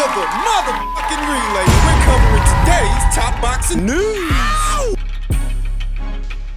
to the motherfucking relay. We're covering today's top boxing news.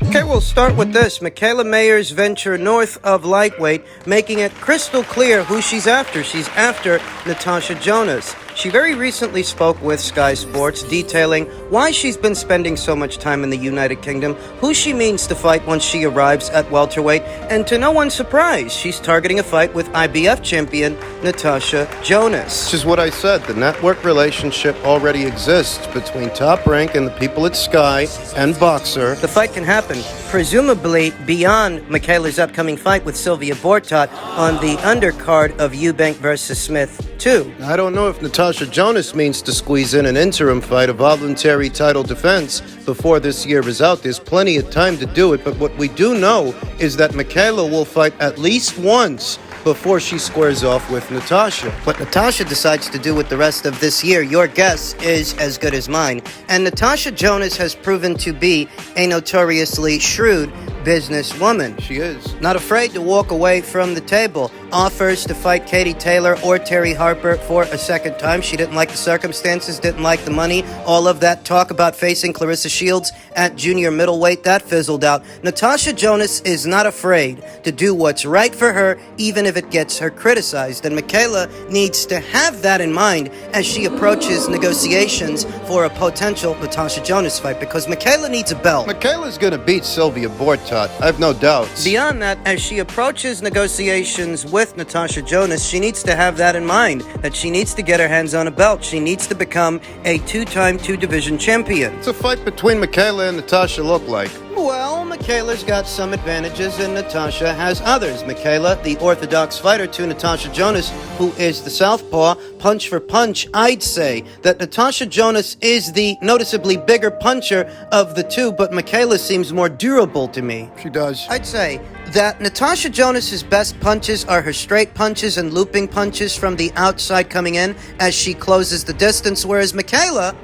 Okay, we'll start with this. Mikaela Mayer's venture north of lightweight, making it crystal clear who she's after. She's after Natasha Jonas. She very recently spoke with Sky Sports, detailing why she's been spending so much time in the United Kingdom, who she means to fight once she arrives at welterweight, and to no one's surprise, she's targeting a fight with IBF champion Natasha Jonas. Which is what I said. The network relationship already exists between Top Rank and the people at Sky and Boxer. The fight can happen, presumably beyond Mikaela's upcoming fight with Sylvia Bortot on the undercard of Eubank versus Smith 2. I don't know if Natasha Jonas means to squeeze in an interim fight, a voluntary title defense, before this year is out. There's plenty of time to do it, but what we do know is that Mikaela will fight at least once before she squares off with Natasha. What Natasha decides to do with the rest of this year, your guess is as good as mine. And Natasha Jonas has proven to be a notoriously shrewd businesswoman. She is. Not afraid to walk away from the table. Offers to fight Katie Taylor or Terry Harper for a second time. She didn't like the circumstances, didn't like the money. All of that talk about facing Clarissa Shields at junior middleweight, that fizzled out. Natasha Jonas is not afraid to do what's right for her, even if it gets her criticized. And Mikaela needs to have that in mind as she approaches negotiations for a potential Natasha Jonas fight, because Mikaela needs a belt. Mikaela's going to beat Sylvia Bortot. I have no doubts. Beyond that, as she approaches negotiations with Natasha Jonas, she needs to have that in mind, that she needs to get her hands on a belt. She needs to become a two-time two-division champion. What's a fight between Mikaela and Natasha look like? Well, Mikaela's got some advantages and Natasha has others. Mikaela, the orthodox fighter, to Natasha Jonas, who is the southpaw. Punch for punch, I'd say that Natasha Jonas is the noticeably bigger puncher of the two, but Mikaela seems more durable to me. She does. I'd say that Natasha Jonas's best punches are her straight punches and looping punches from the outside coming in as she closes the distance, whereas Mikaela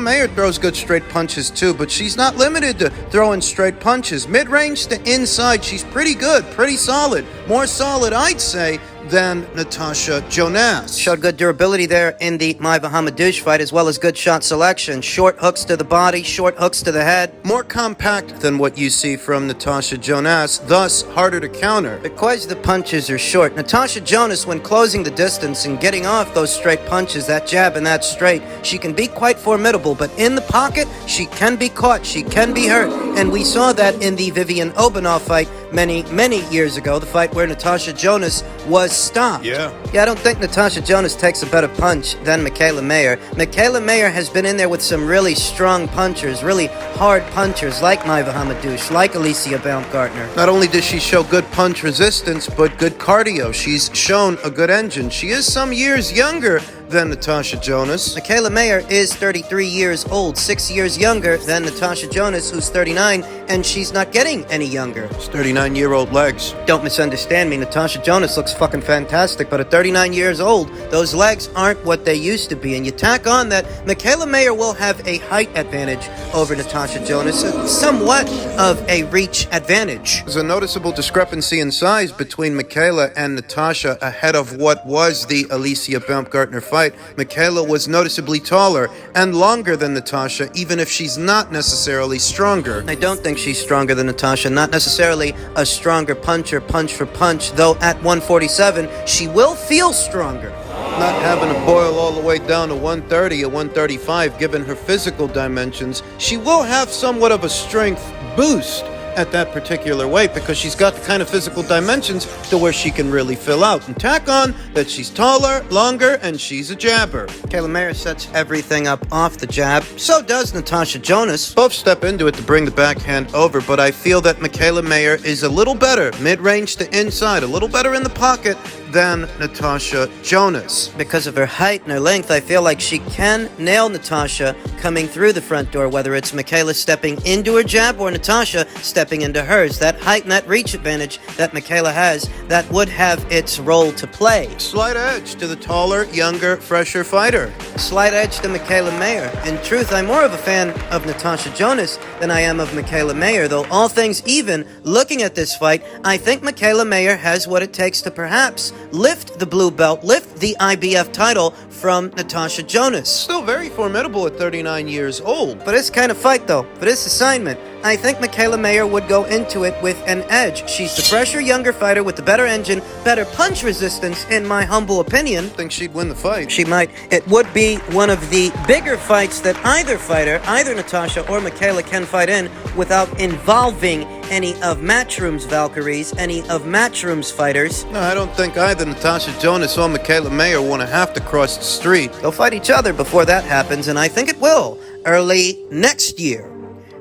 Mayer throws good straight punches too, but she's not limited to throwing straight punches. Mid-range to inside, she's pretty good, pretty solid. More solid, I'd say, than Natasha Jonas. Showed good durability there in the Maiva Hamadouche fight, as well as good shot selection. Short hooks to the body, short hooks to the head. More compact than what you see from Natasha Jonas, thus harder to counter. Because the punches are short, Natasha Jonas, when closing the distance and getting off those straight punches, that jab and that straight, she can be quite formidable, but in the pocket, she can be caught, she can be hurt. And we saw that in the Vivian Obanov fight many years ago, the fight where Natasha Jonas was stopped. Yeah, I don't think Natasha Jonas takes a better punch than Mikaela Mayer. Mikaela Mayer has been in there with some really strong punchers, really hard punchers, like Maiva Hamadouche, like Alicia Baumgartner. Not only does she show good punch resistance, but good cardio. She's shown a good engine. She is some years younger than Natasha Jonas. Mikaela Mayer is 33 years old, 6 years younger than Natasha Jonas, who's 39, and she's not getting any younger. It's 39-year-old legs. Don't misunderstand me. Natasha Jonas looks fucking fantastic, but at 39 years old, those legs aren't what they used to be. And you tack on that, Mikaela Mayer will have a height advantage over Natasha Jonas, somewhat of a reach advantage. There's a noticeable discrepancy in size between Mikaela and Natasha ahead of what was the Alicia Baumgartner fight. Mikaela was noticeably taller and longer than Natasha, even if she's not necessarily stronger. I don't think she's stronger than Natasha, not necessarily a stronger puncher, punch for punch, though at 147, she will feel stronger. Not having to boil all the way down to 130 or 135, given her physical dimensions, she will have somewhat of a strength boost at that particular weight, because she's got the kind of physical dimensions to where she can really fill out. And tack on that she's taller, longer, and she's a jabber. Mikaela Mayer sets everything up off the jab. So does Natasha Jonas. Both step into it to bring the backhand over, but I feel that Mikaela Mayer is a little better mid-range to inside, a little better in the pocket than Natasha Jonas. Because of her height and her length, I feel like she can nail Natasha coming through the front door, whether it's Mikaela stepping into her jab or Natasha stepping into hers. That height and that reach advantage that Mikaela has, that would have its role to play. Slight edge to the taller, younger, fresher fighter. slight edge to Michaela Mayer. In truth, I'm more of a fan of Natasha Jonas than I am of Michaela Mayer, though all things even, looking at this fight, I think Michaela Mayer has what it takes to perhaps lift the blue belt, lift the IBF title from Natasha Jonas. Still very formidable at 39 years old. For this kind of fight, though, for this assignment, I think Michaela Mayer would go into it with an edge. She's the fresher, younger fighter with the better engine, better punch resistance, in my humble opinion. I think she'd win the fight. She might. It would be one of the bigger fights that either fighter, either Natasha or Michaela, can fight in without involving any of Matchroom's Valkyries, any of Matchroom's fighters. No, I don't think either Natasha Jonas or Michaela Mayer want to have to cross the street. They'll fight each other before that happens, and I think it will, early next year.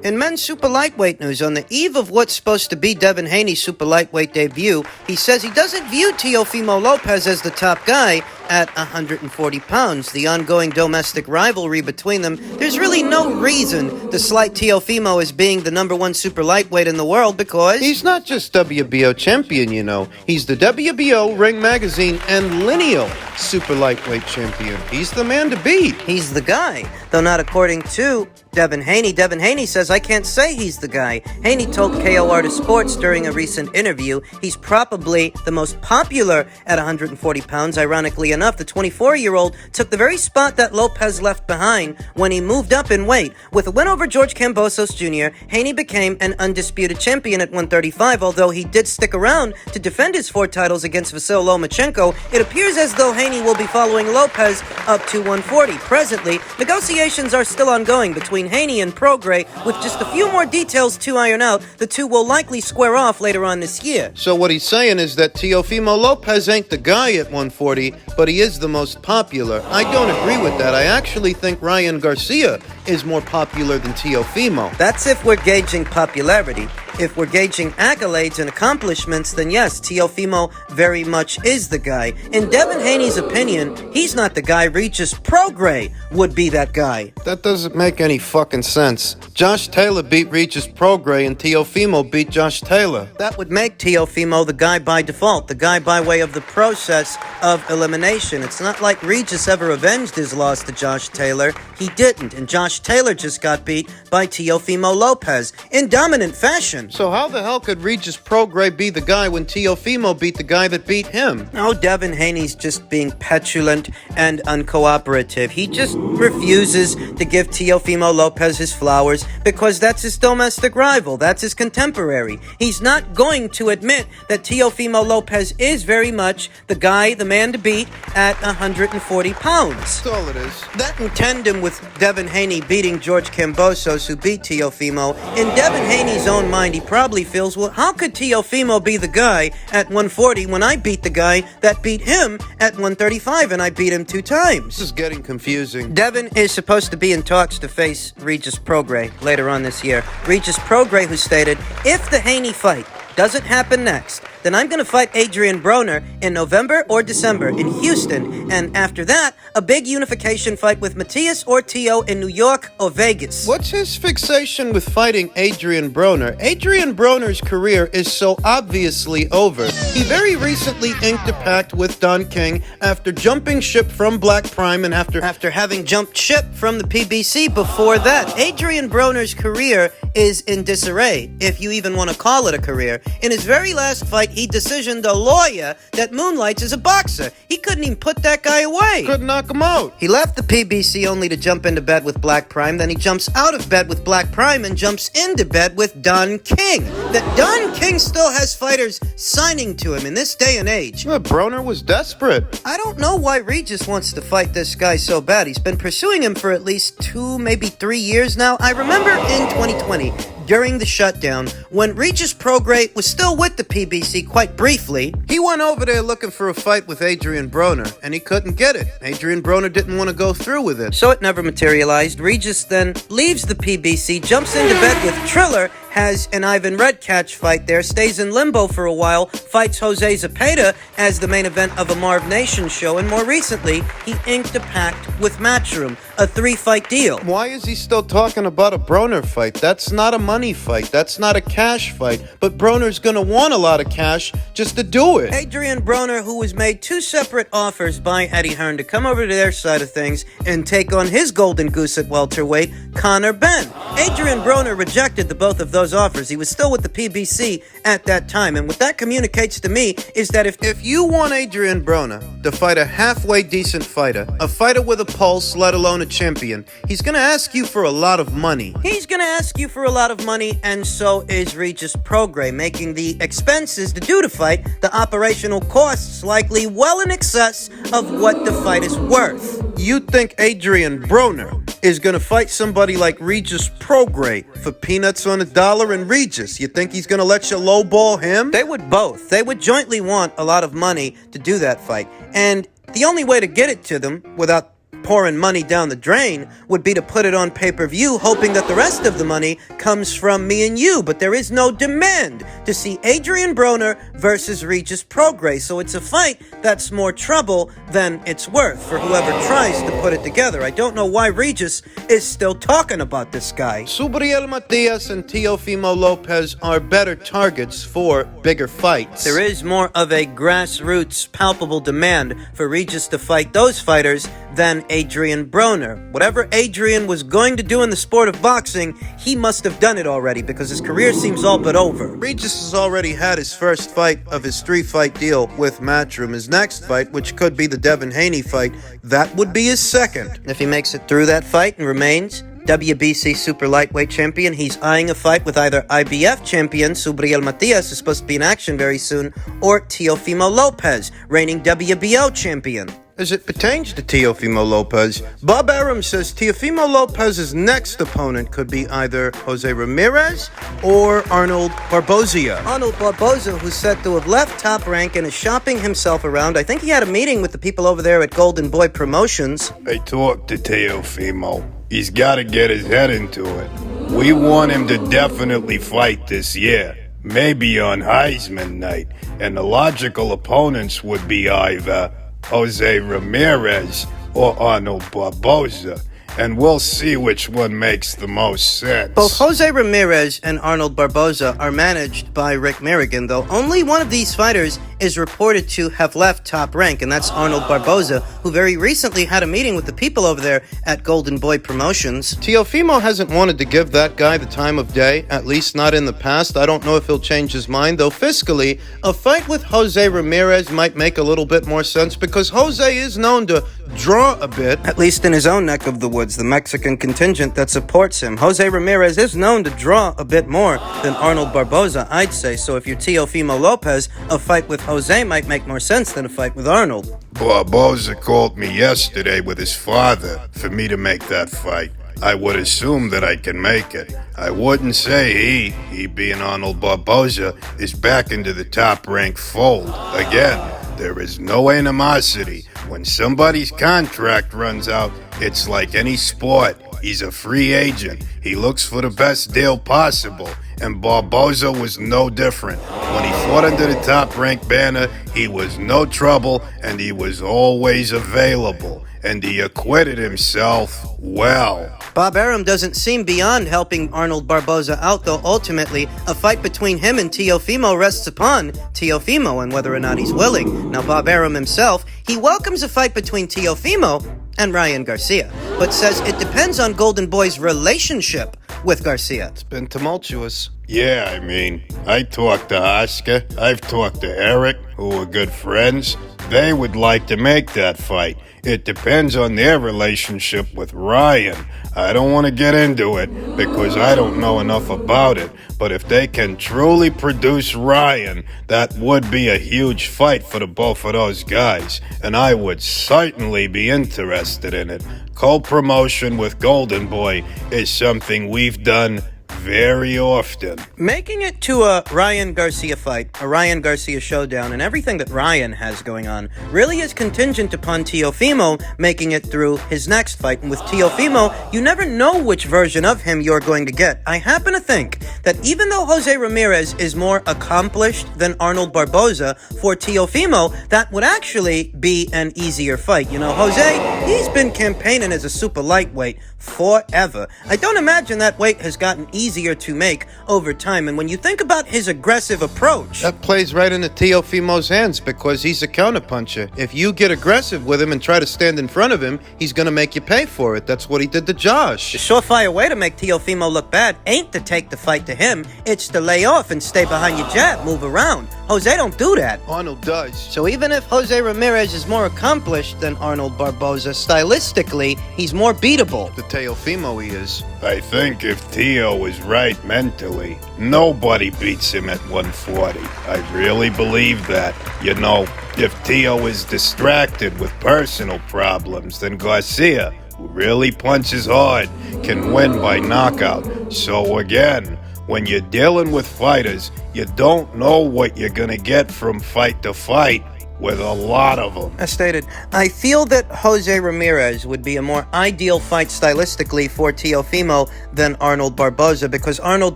In men's super lightweight news, on the eve of what's supposed to be Devin Haney's super lightweight debut, he says he doesn't view Teofimo Lopez as the top guy at 140 pounds. The ongoing domestic rivalry between them, there's really no reason to slight Teofimo as being the number one super lightweight in the world because He's not just WBO champion, you know. He's the WBO, Ring Magazine, and Lineal super lightweight champion. He's the man to beat. he's the guy, though not according to Devin Haney. Devin Haney says, I can't say he's the guy. Haney told KO Artist Sports during a recent interview he's probably the most popular at 140 pounds. Ironically enough, the 24-year-old took the very spot that Lopez left behind when he moved up in weight. With a win over George Kambosos Jr., Haney became an undisputed champion at 135, although he did stick around to defend his 4 titles against Vasyl Lomachenko. It appears as though Haney will be following Lopez up to 140. Presently, negotiations are still ongoing between Haney and Prograis, with just a few more details to iron out. The two will likely square off later on this year. So what he's saying is that Teofimo Lopez ain't the guy at 140, but he is the most popular. I don't agree with that. I actually think Ryan Garcia is more popular than Teofimo. That's if we're gauging popularity. If we're gauging accolades and accomplishments, then yes, Teofimo very much is the guy. In Devin Haney's opinion, he's not the guy. Regis Prograis would be that guy. That doesn't make any fucking sense. Josh Taylor beat Regis Prograis and Teofimo beat Josh Taylor. That would make Teofimo the guy by default, the guy by way of the process of elimination. It's not like Regis ever avenged his loss to Josh Taylor. He didn't, and Josh Taylor just got beat by Teofimo Lopez in dominant fashion. So how the hell could Regis Prograis be the guy when Teofimo beat the guy that beat him? No, Devin Haney's just being petulant and uncooperative. He just refuses to give Teofimo Lopez his flowers because that's his domestic rival. That's his contemporary. He's not going to admit that Teofimo Lopez is very much the guy, the man to beat at 140 pounds. That's all it is. That in tandem with Devin Haney beating George Kambosos, who beat Teofimo, in Devin Haney's own mind, he probably feels, well, how could Teofimo be the guy at 140 when I beat the guy that beat him at 135 and I beat him 2 times? This is getting confusing. Devin is supposed to be in talks to face Regis Prograis later on this year. Regis Prograis, who stated, if the Haney fight doesn't happen next, then I'm going to fight Adrian Broner in November or December in Houston, and after that, a big unification fight with Matias Ortillo in New York or Vegas. What's his fixation with fighting Adrian Broner? Adrian Broner's career is so obviously over. He very recently inked a pact with Don King after jumping ship from Black Prime and after having jumped ship from the PBC before that. Adrian Broner's career is in disarray, if you even want to call it a career. In his very last fight, he decisioned a lawyer that moonlights as a boxer. He couldn't even put that guy away. Couldn't knock him out. He left the PBC only to jump into bed with Black Prime. Then he jumps out of bed with Black Prime and jumps into bed with Don King. That Don King still has fighters signing to him in this day and age. Well, Broner was desperate. I don't know why Regis wants to fight this guy so bad. He's been pursuing him for at least 2, maybe 3 years now. I remember in 2020, during the shutdown, when Regis Prograis was still with the PBC quite briefly, He went over there looking for a fight with Adrian Broner, and he couldn't get it. Adrian Broner didn't want to go through with it. so it never materialized. Regis then leaves the PBC, jumps into bed with Triller, has an Ivan Redkach fight there, stays in limbo for a while, fights Jose Zepeda as the main event of a Marv Nation show, and more recently, he inked a pact with Matchroom, a 3-fight deal. Why is he still talking about a Broner fight? That's not a money fight. That's not a cash fight. But Broner's gonna want a lot of cash just to do it. Adrian Broner, who was made 2 separate offers by Eddie Hearn to come over to their side of things and take on his golden goose at welterweight, Conor Benn. Adrian Broner rejected the both of those offers. He was still with the PBC at that time. And what that communicates to me is that if you want Adrian Broner to fight a halfway decent fighter, a fighter with a pulse, let alone a champion, he's going to ask you for a lot of money. He's going to ask you for a lot of money, and so is Regis Prograis, making the expenses to do the fight, the operational costs, likely well in excess of what the fight is worth. You think Adrian Broner is going to fight somebody like Regis Prograis for peanuts on a dollar? And Regis, you think he's going to let you lowball him? They would both. They would jointly want a lot of money to do that fight. And the only way to get it to them without pouring money down the drain would be to put it on pay-per-view, hoping that the rest of the money comes from me and you. But there is no demand to see Adrian Broner versus Regis Prograis, so it's a fight that's more trouble than it's worth for whoever tries to put it together. I don't know why Regis is still talking about this guy. Subriel Matias and Teofimo Lopez are better targets for bigger fights. There is more of a grassroots, palpable demand for Regis to fight those fighters than Adrian Broner. Whatever Adrian was going to do in the sport of boxing, he must have done it already because his career seems all but over. Regis has already had his first fight of his 3-fight deal with Matchroom. His next fight, which could be the Devin Haney fight, that would be his second. If he makes it through that fight and remains WBC super lightweight champion, he's eyeing a fight with either IBF champion Subriel Matias, who's supposed to be in action very soon, or Teofimo Lopez, reigning WBO champion. As it pertains to Teofimo Lopez, Bob Arum says Teofimo Lopez's next opponent could be either Jose Ramirez or Arnold Barboza. Arnold Barboza, who's said to have left Top Rank and is shopping himself around. I think he had a meeting with the people over there at Golden Boy Promotions. I talked to Teofimo. He's got to get his head into it. We want him to definitely fight this year, maybe on Heisman night, and the logical opponents would be either Jose Ramirez or Arnold Barboza, and we'll see which one makes the most sense. Both Jose Ramirez and Arnold Barboza are managed by Rick Merrigan, though only one of these fighters is reported to have left Top Rank, and that's Arnold Barboza, who very recently had a meeting with the people over there at Golden Boy Promotions. Teofimo hasn't wanted to give that guy the time of day, at least not in the past. I don't know if he'll change his mind, though fiscally, a fight with Jose Ramirez might make a little bit more sense because Jose is known to draw a bit. At least in his own neck of the woods, the Mexican contingent that supports him. Jose Ramirez is known to draw a bit more than Arnold Barboza, I'd say. So if you're Teofimo Lopez, a fight with Jose might make more sense than a fight with Arnold. Barboza called me yesterday with his father for me to make that fight. I would assume that I can make it. I wouldn't say he being Arnold Barboza, is back into the Top Rank fold. Again, there is no animosity. When somebody's contract runs out, it's like any sport. He's a free agent. He looks for the best deal possible. And Barboza was no different. When he fought under the Top Rank banner, he was no trouble and he was always available. And he acquitted himself well. Bob Arum doesn't seem beyond helping Arnold Barboza out, though ultimately a fight between him and Teofimo rests upon Teofimo and whether or not he's willing. Now, Bob Arum himself, he welcomes a fight between Teofimo and Ryan Garcia, but says it depends on Golden Boy's relationship with Garcia. It's been tumultuous. Yeah, I mean, I talked to Oscar, I've talked to Eric, who are good friends. They would like to make that fight. It depends on their relationship with Ryan. I don't want to get into it because I don't know enough about it. But if they can truly produce Ryan, that would be a huge fight for the both of those guys. And I would certainly be interested in it. Co-promotion with Golden Boy is something we've done very often. Making it to a Ryan Garcia fight, a Ryan Garcia showdown, and everything that Ryan has going on really is contingent upon Teofimo making it through his next fight. And with Teofimo, you never know which version of him you're going to get. I happen to think that even though Jose Ramirez is more accomplished than Arnold Barboza, for Teofimo, that would actually be an easier fight. You know, Jose, he's been campaigning as a super lightweight forever. I don't imagine that weight has gotten easier to make over time. And when you think about his aggressive approach, That plays right into Teofimo's hands because he's a counterpuncher. If you get aggressive with him and try to stand in front of him, he's going to make you pay for it. That's what he did to Josh. the surefire way to make Teofimo look bad ain't to take the fight to him. It's to lay off and stay behind your jab, move around. Jose don't do that. Arnold does. So even if Jose Ramirez is more accomplished than Arnold Barboza, stylistically, he's more beatable. The Teofimo he is. I think if Teo is right mentally, nobody beats him at 140. I really believe that. You know, if Teo is distracted with personal problems, then Garcia, who really punches hard, can win by knockout. So again, when you're dealing with fighters, you don't know what you're gonna get from fight to fight with a lot of them. As stated, I feel that Jose Ramirez would be a more ideal fight stylistically for Teofimo than Arnold Barboza, because Arnold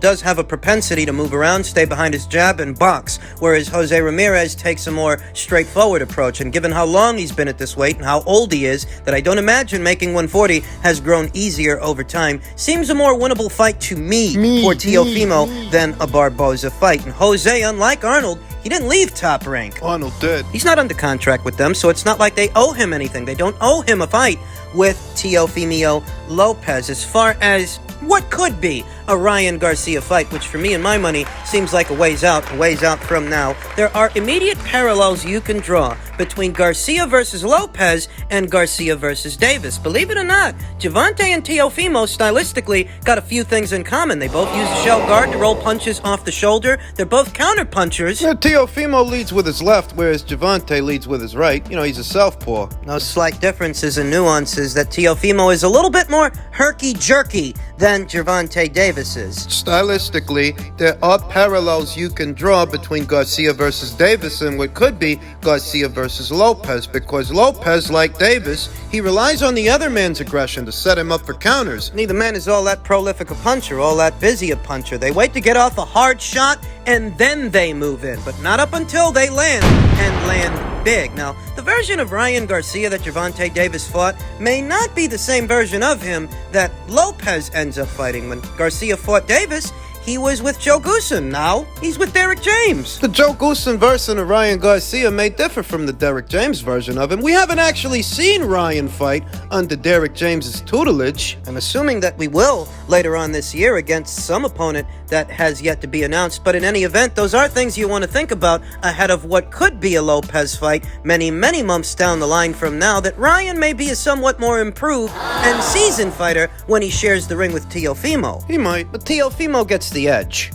does have a propensity to move around, stay behind his jab, and box, whereas Jose Ramirez takes a more straightforward approach. And given how long he's been at this weight and how old he is, that I don't imagine making 140 has grown easier over time, seems a more winnable fight to me for Teofimo than a Barboza fight. And Jose, unlike Arnold, he didn't leave Top Rank. Arnold did. He's not under contract with them, so it's not like they owe him anything. They don't owe him a fight with Teofimo Lopez. As far as what could be a Ryan Garcia fight, which for me and my money seems like a ways out from now, there are immediate parallels you can draw between Garcia versus Lopez and Garcia versus Davis. Believe it or not, Gervonta and Teofimo stylistically got a few things in common. They both use the shell guard to roll punches off the shoulder. They're both counter punchers. Now, Teofimo leads with his left, whereas Gervonta leads with his right. You know, he's a southpaw. Those slight differences and nuances that Teofimo is a little bit more herky-jerky than Gervonta Davis is. Stylistically, there are parallels you can draw between Garcia versus Davis and what could be Garcia versus Lopez, because Lopez, like Davis, he relies on the other man's aggression to set him up for counters. Neither man is all that prolific a puncher, all that busy a puncher. They wait to get off a hard shot and then they move in, but not up until they land, and land big. Now, the version of Ryan Garcia that Gervonta Davis fought may not be the same version of him that Lopez ends up fighting. When Garcia fought Davis, he was with Joe Goosen. Now, he's with Derek James. The Joe Goosen version of Ryan Garcia may differ from the Derek James version of him. We haven't actually seen Ryan fight under Derek James's tutelage. I'm assuming that we will later on this year against some opponent that has yet to be announced. But in any event, those are things you want to think about ahead of what could be a Lopez fight many, many months down the line from now, that Ryan may be a somewhat more improved and seasoned fighter when he shares the ring with Teofimo. He might. But Teofimo gets the edge.